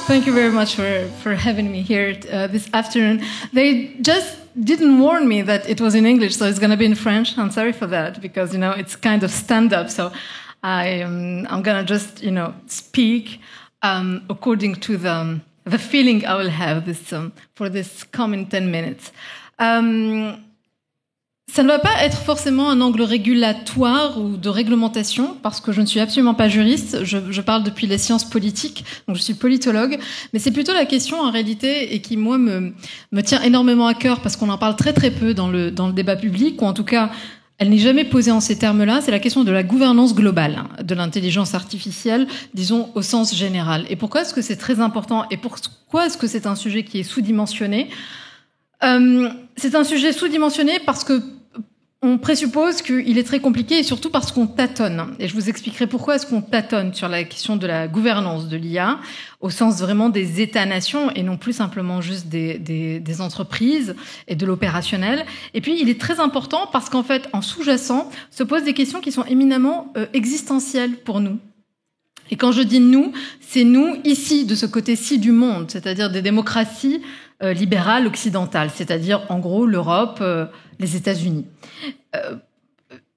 Thank you very much for having me here this afternoon. They just didn't warn me that it was in English, so it's going to be in French. I'm sorry for that because, you know, it's kind of stand-up. So I'm going to just, you know, speak according to the feeling I will have for this coming 10 minutes. Ça ne va pas être forcément un angle régulatoire ou de réglementation, parce que je ne suis absolument pas juriste, je parle depuis les sciences politiques, donc je suis politologue, mais c'est plutôt la question en réalité, et qui moi me tient énormément à cœur, parce qu'on en parle très très peu dans le débat public, ou en tout cas elle n'est jamais posée en ces termes-là, c'est la question de la gouvernance globale de l'intelligence artificielle, disons au sens général. Et pourquoi est-ce que c'est très important, et pourquoi est-ce que c'est un sujet qui est sous-dimensionné ? C'est un sujet sous-dimensionné parce que on présuppose qu'il est très compliqué et surtout parce qu'on tâtonne. Et je vous expliquerai pourquoi est-ce qu'on tâtonne sur la question de la gouvernance de l'IA, au sens vraiment des États-nations et non plus simplement juste des entreprises et de l'opérationnel. Et puis, il est très important parce qu'en fait, en sous-jacent, se posent des questions qui sont éminemment existentielles pour nous. Et quand je dis nous, c'est nous ici, de ce côté-ci du monde, c'est-à-dire des démocraties libérales occidentales, c'est-à-dire en gros l'Europe, les États-Unis.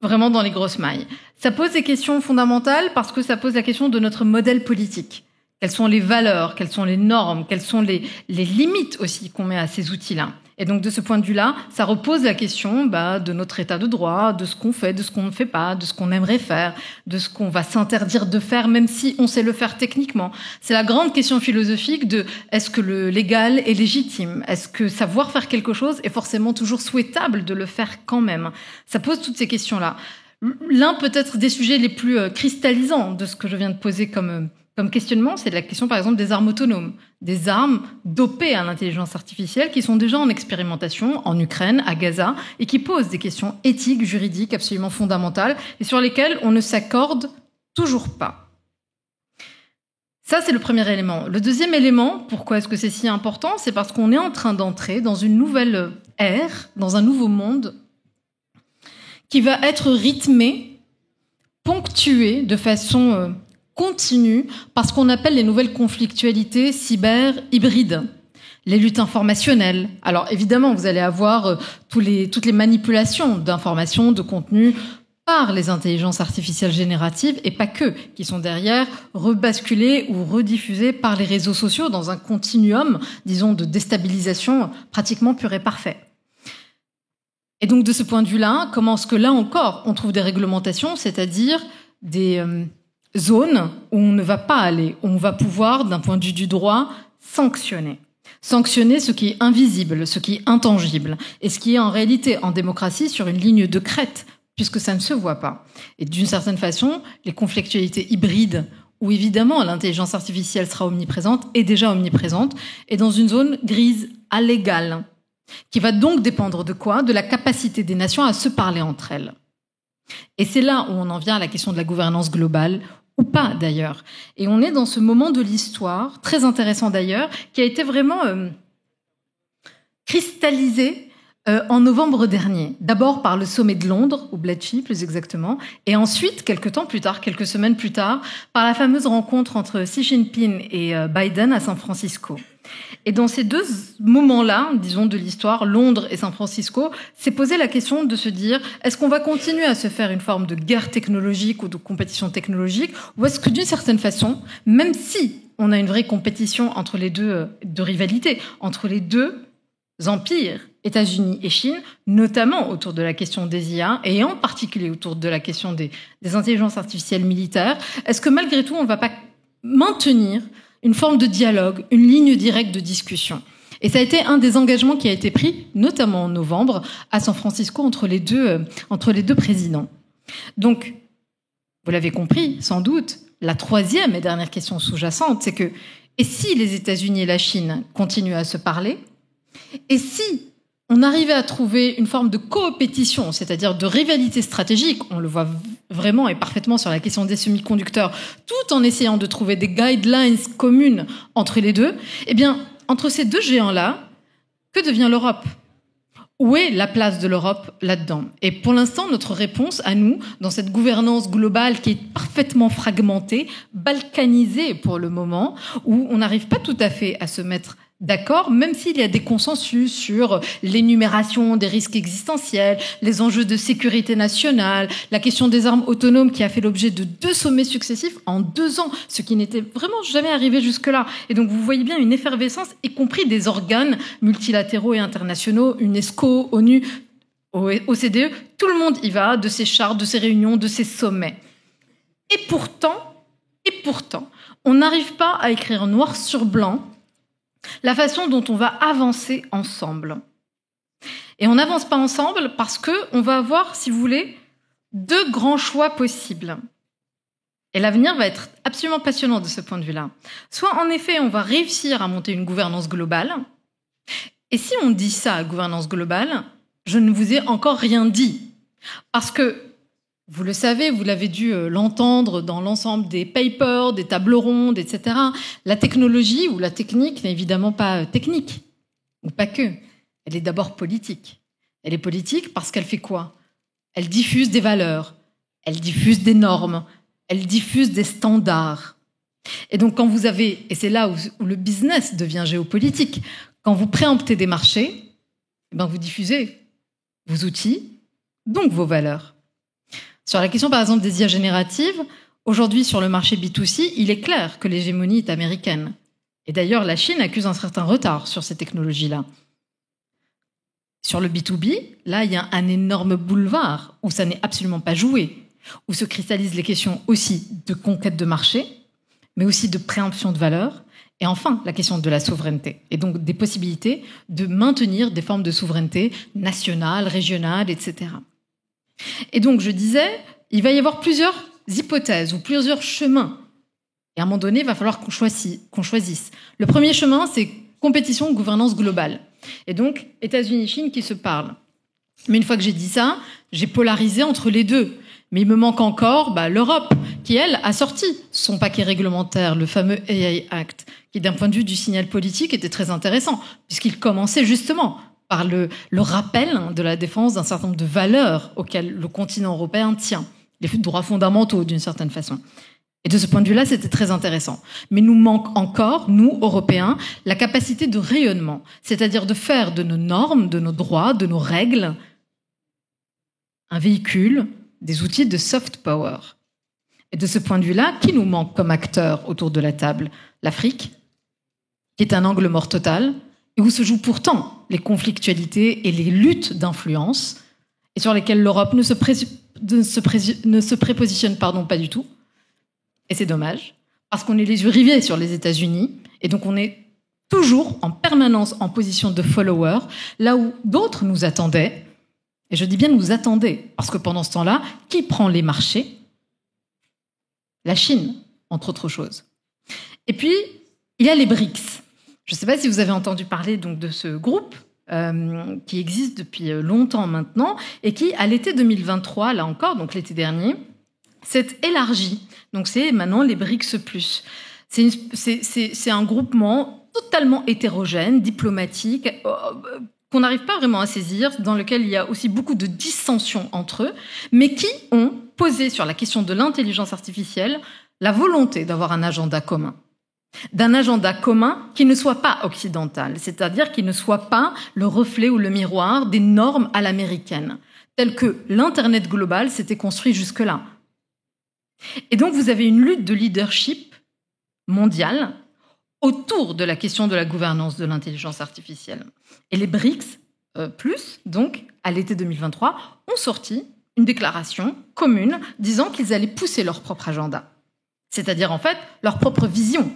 Vraiment dans les grosses mailles. Ça pose des questions fondamentales parce que ça pose la question de notre modèle politique. Quelles sont les valeurs, quelles sont les normes, quelles sont les limites aussi qu'on met à ces outils-là. Et donc, de ce point de vue-là, ça repose la question de notre état de droit, de ce qu'on fait, de ce qu'on ne fait pas, de ce qu'on aimerait faire, de ce qu'on va s'interdire de faire, même si on sait le faire techniquement. C'est la grande question philosophique de est-ce que le légal est légitime ? Est-ce que savoir faire quelque chose est forcément toujours souhaitable de le faire quand même ? Ça pose toutes ces questions-là. L'un peut-être des sujets les plus cristallisants de ce que je viens de poser comme questionnement, c'est la question, par exemple, des armes autonomes, des armes dopées à l'intelligence artificielle qui sont déjà en expérimentation en Ukraine, à Gaza, et qui posent des questions éthiques, juridiques, absolument fondamentales, et sur lesquelles on ne s'accorde toujours pas. Ça, c'est le premier élément. Le deuxième élément, pourquoi est-ce que c'est si important ? C'est parce qu'on est en train d'entrer dans une nouvelle ère, dans un nouveau monde, qui va être rythmé, ponctué de façon continue par ce qu'on appelle les nouvelles conflictualités cyber-hybrides, les luttes informationnelles. Alors évidemment, vous allez avoir toutes les manipulations d'informations, de contenu par les intelligences artificielles génératives, et pas que, qui sont derrière rebasculées ou rediffusées par les réseaux sociaux dans un continuum, disons, de déstabilisation pratiquement pur et parfait. Et donc de ce point de vue-là, comment est-ce que là encore on trouve des réglementations, c'est-à-dire des zones où on ne va pas aller, où on va pouvoir, d'un point de vue du droit, sanctionner. Sanctionner ce qui est invisible, ce qui est intangible, et ce qui est en réalité, en démocratie, sur une ligne de crête, puisque ça ne se voit pas. Et d'une certaine façon, les conflictualités hybrides, où évidemment l'intelligence artificielle sera omniprésente, est déjà omniprésente, est dans une zone grise, allégale, qui va donc dépendre de quoi ? De la capacité des nations à se parler entre elles. Et c'est là où on en vient à la question de la gouvernance globale, ou pas d'ailleurs. Et on est dans ce moment de l'histoire, très intéressant d'ailleurs, qui a été vraiment cristallisé en novembre dernier. D'abord par le sommet de Londres, ou Bletchley plus exactement, et ensuite, quelques semaines plus tard, par la fameuse rencontre entre Xi Jinping et Biden à San Francisco. Et dans ces deux moments-là, disons, de l'histoire, Londres et San Francisco, s'est posé la question de se dire, est-ce qu'on va continuer à se faire une forme de guerre technologique ou de compétition technologique, ou est-ce que d'une certaine façon, même si on a une vraie compétition entre les deux, de rivalité, entre les deux empires, États-Unis et Chine, notamment autour de la question des IA, et en particulier autour de la question des intelligences artificielles militaires, est-ce que malgré tout, on ne va pas maintenir une forme de dialogue, une ligne directe de discussion. Et ça a été un des engagements qui a été pris, notamment en novembre, à San Francisco, entre les deux présidents. Donc, vous l'avez compris, sans doute, la troisième et dernière question sous-jacente, c'est que, et si les États-Unis et la Chine continuent à se parler, et si on arrivait à trouver une forme de coopétition, c'est-à-dire de rivalité stratégique, on le voit vraiment et parfaitement sur la question des semi-conducteurs, tout en essayant de trouver des guidelines communes entre les deux, eh bien, entre ces deux géants-là, que devient l'Europe ? Où est la place de l'Europe là-dedans? Et pour l'instant, notre réponse à nous, dans cette gouvernance globale qui est parfaitement fragmentée, balkanisée pour le moment, où on n'arrive pas tout à fait à se mettre d'accord, même s'il y a des consensus sur l'énumération des risques existentiels, les enjeux de sécurité nationale, la question des armes autonomes qui a fait l'objet de 2 sommets successifs en 2 ans, ce qui n'était vraiment jamais arrivé jusque-là. Et donc vous voyez bien une effervescence, y compris des organes multilatéraux et internationaux, UNESCO, ONU, OCDE, tout le monde y va, de ces chartes, de ces réunions, de ces sommets. Et pourtant, on n'arrive pas à écrire noir sur blanc la façon dont on va avancer ensemble. Et on n'avance pas ensemble parce qu'on va avoir, si vous voulez, 2 grands choix possibles. Et l'avenir va être absolument passionnant de ce point de vue-là. Soit, en effet, on va réussir à monter une gouvernance globale. Et si on dit ça, gouvernance globale, je ne vous ai encore rien dit. Parce que, vous le savez, vous l'avez dû l'entendre dans l'ensemble des papers, des tables rondes, etc. La technologie ou la technique n'est évidemment pas technique. Ou pas que. Elle est d'abord politique. Elle est politique parce qu'elle fait quoi? Elle diffuse des valeurs. Elle diffuse des normes. Elle diffuse des standards. Et donc quand vous avez, et c'est là où le business devient géopolitique, quand vous préemptez des marchés, eh ben vous diffusez vos outils, donc vos valeurs. Sur la question, par exemple, des IA génératives, aujourd'hui, sur le marché B2C, il est clair que l'hégémonie est américaine. Et d'ailleurs, la Chine accuse un certain retard sur ces technologies-là. Sur le B2B, là, il y a un énorme boulevard où ça n'est absolument pas joué, où se cristallisent les questions aussi de conquête de marché, mais aussi de préemption de valeurs, et enfin, la question de la souveraineté, et donc des possibilités de maintenir des formes de souveraineté nationale, régionale, etc. Et donc, je disais, il va y avoir plusieurs hypothèses ou plusieurs chemins. Et à un moment donné, il va falloir qu'on choisisse. Le premier chemin, c'est compétition, gouvernance globale. Et donc, États-Unis-Chine qui se parlent. Mais une fois que j'ai dit ça, j'ai polarisé entre les deux. Mais il me manque encore l'Europe, qui, elle, a sorti son paquet réglementaire, le fameux AI Act, qui, d'un point de vue du signal politique, était très intéressant, puisqu'il commençait justement par le rappel de la défense d'un certain nombre de valeurs auxquelles le continent européen tient, les droits fondamentaux d'une certaine façon. Et de ce point de vue-là, c'était très intéressant. Mais nous manque encore, nous, Européens, la capacité de rayonnement, c'est-à-dire de faire de nos normes, de nos droits, de nos règles, un véhicule, des outils de soft power. Et de ce point de vue-là, qui nous manque comme acteur autour de la table? L'Afrique, qui est un angle mort total, et où se jouent pourtant les conflictualités et les luttes d'influence, et sur lesquelles l'Europe ne se prépositionne pas du tout. Et c'est dommage, parce qu'on est les yeux rivés sur les États-Unis, et donc on est toujours en permanence en position de follower, là où d'autres nous attendaient. Et je dis bien nous attendaient, parce que pendant ce temps-là, qui prend les marchés? La Chine, entre autres choses. Et puis, il y a les BRICS. Je ne sais pas si vous avez entendu parler donc de ce groupe qui existe depuis longtemps maintenant et qui, à l'été 2023, là encore, donc l'été dernier, s'est élargi. Donc c'est maintenant les BRICS+. C'est un groupement totalement hétérogène, diplomatique, qu'on n'arrive pas vraiment à saisir, dans lequel il y a aussi beaucoup de dissensions entre eux, mais qui ont posé sur la question de l'intelligence artificielle la volonté d'avoir un agenda commun. D'un agenda commun qui ne soit pas occidental, c'est-à-dire qui ne soit pas le reflet ou le miroir des normes à l'américaine, telles que l'Internet global s'était construit jusque-là. Et donc vous avez une lutte de leadership mondiale autour de la question de la gouvernance de l'intelligence artificielle. Et les BRICS, donc, à l'été 2023, ont sorti une déclaration commune disant qu'ils allaient pousser leur propre agenda. C'est-à-dire, en fait, leur propre vision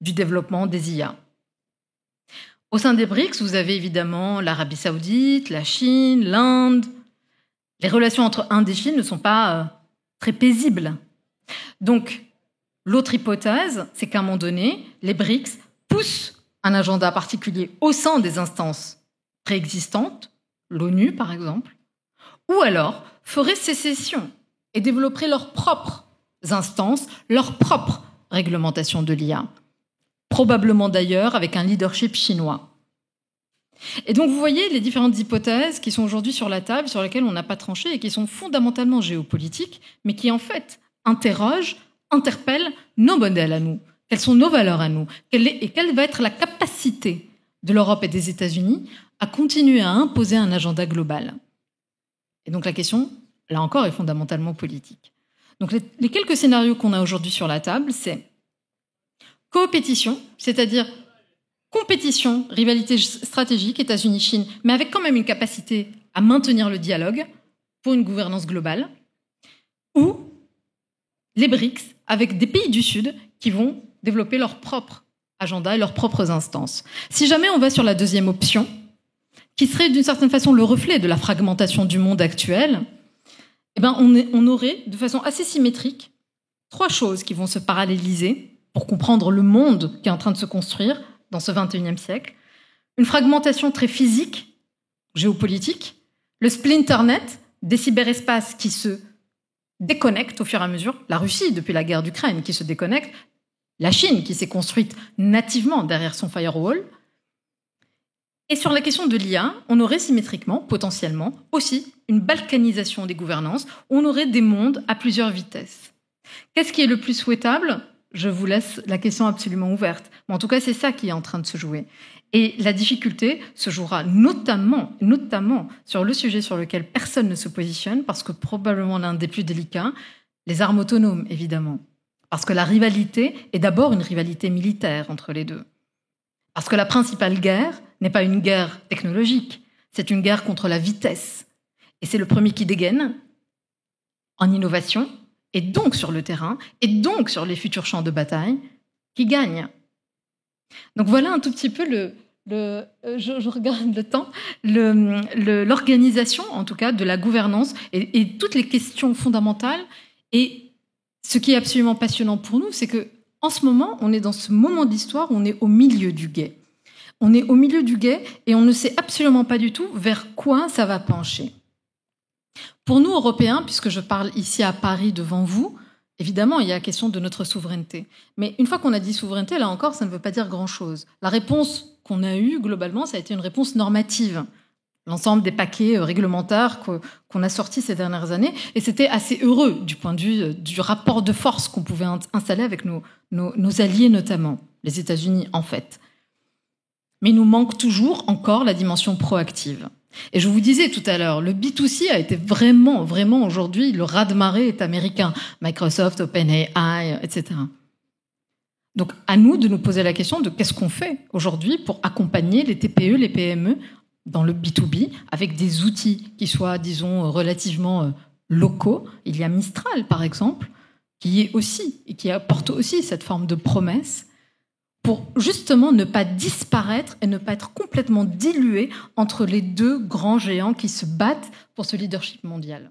du développement des IA. Au sein des BRICS, vous avez évidemment l'Arabie Saoudite, la Chine, l'Inde. Les relations entre Inde et Chine ne sont pas très paisibles. Donc, l'autre hypothèse, c'est qu'à un moment donné, les BRICS poussent un agenda particulier au sein des instances préexistantes, l'ONU par exemple, ou alors feraient sécession et développeraient leurs propres instances, leur propre réglementation de l'IA. Probablement d'ailleurs avec un leadership chinois. Et donc vous voyez les différentes hypothèses qui sont aujourd'hui sur la table, sur lesquelles on n'a pas tranché et qui sont fondamentalement géopolitiques, mais qui en fait interrogent, interpellent nos modèles à nous. Quelles sont nos valeurs à nous? Et quelle va être la capacité de l'Europe et des États-Unis à continuer à imposer un agenda global? Et donc la question, là encore, est fondamentalement politique. Donc les quelques scénarios qu'on a aujourd'hui sur la table, c'est coopétition, c'est-à-dire compétition, rivalité stratégique, États-Unis-Chine, mais avec quand même une capacité à maintenir le dialogue pour une gouvernance globale, ou les BRICS, avec des pays du Sud qui vont développer leur propre agenda et leurs propres instances. Si jamais on va sur la deuxième option, qui serait d'une certaine façon le reflet de la fragmentation du monde actuel, eh ben on aurait de façon assez symétrique 3 choses qui vont se paralléliser pour comprendre le monde qui est en train de se construire dans ce 21e siècle. Une fragmentation très physique, géopolitique, le splinternet, des cyberespaces qui se déconnectent au fur et à mesure, la Russie depuis la guerre d'Ukraine qui se déconnecte, la Chine qui s'est construite nativement derrière son firewall. Et sur la question de l'IA, on aurait symétriquement, potentiellement, aussi une balkanisation des gouvernances, où on aurait des mondes à plusieurs vitesses. Qu'est-ce qui est le plus souhaitable ? Je vous laisse la question absolument ouverte. Mais en tout cas, c'est ça qui est en train de se jouer. Et la difficulté se jouera notamment sur le sujet sur lequel personne ne se positionne, parce que probablement l'un des plus délicats, les armes autonomes, évidemment. Parce que la rivalité est d'abord une rivalité militaire entre les deux. Parce que la principale guerre n'est pas une guerre technologique, c'est une guerre contre la vitesse. Et c'est le premier qui dégaine en innovation, et donc sur le terrain, et donc sur les futurs champs de bataille, qui gagne. Donc voilà un tout petit peu je regarde le temps, l'organisation en tout cas de la gouvernance et toutes les questions fondamentales. Et ce qui est absolument passionnant pour nous, c'est que en ce moment, on est dans ce moment de l'histoire où on est au milieu du gué. On est au milieu du gué et on ne sait absolument pas du tout vers quoi ça va pencher. Pour nous, Européens, puisque je parle ici à Paris devant vous, évidemment, il y a la question de notre souveraineté. Mais une fois qu'on a dit souveraineté, là encore, ça ne veut pas dire grand-chose. La réponse qu'on a eue, globalement, ça a été une réponse normative. L'ensemble des paquets réglementaires qu'on a sortis ces dernières années. Et c'était assez heureux du point de vue du rapport de force qu'on pouvait installer avec nos alliés, notamment, les États-Unis, en fait. Mais il nous manque toujours encore la dimension proactive. Et je vous disais tout à l'heure, le B2C a été vraiment aujourd'hui, le raz-de-marée est américain. Microsoft, OpenAI, etc. Donc, à nous de nous poser la question de qu'est-ce qu'on fait aujourd'hui pour accompagner les TPE, les PME dans le B2B avec des outils qui soient, disons, relativement locaux. Il y a Mistral, par exemple, qui apporte aussi cette forme de promesse pour justement ne pas disparaître et ne pas être complètement dilué entre les deux grands géants qui se battent pour ce leadership mondial.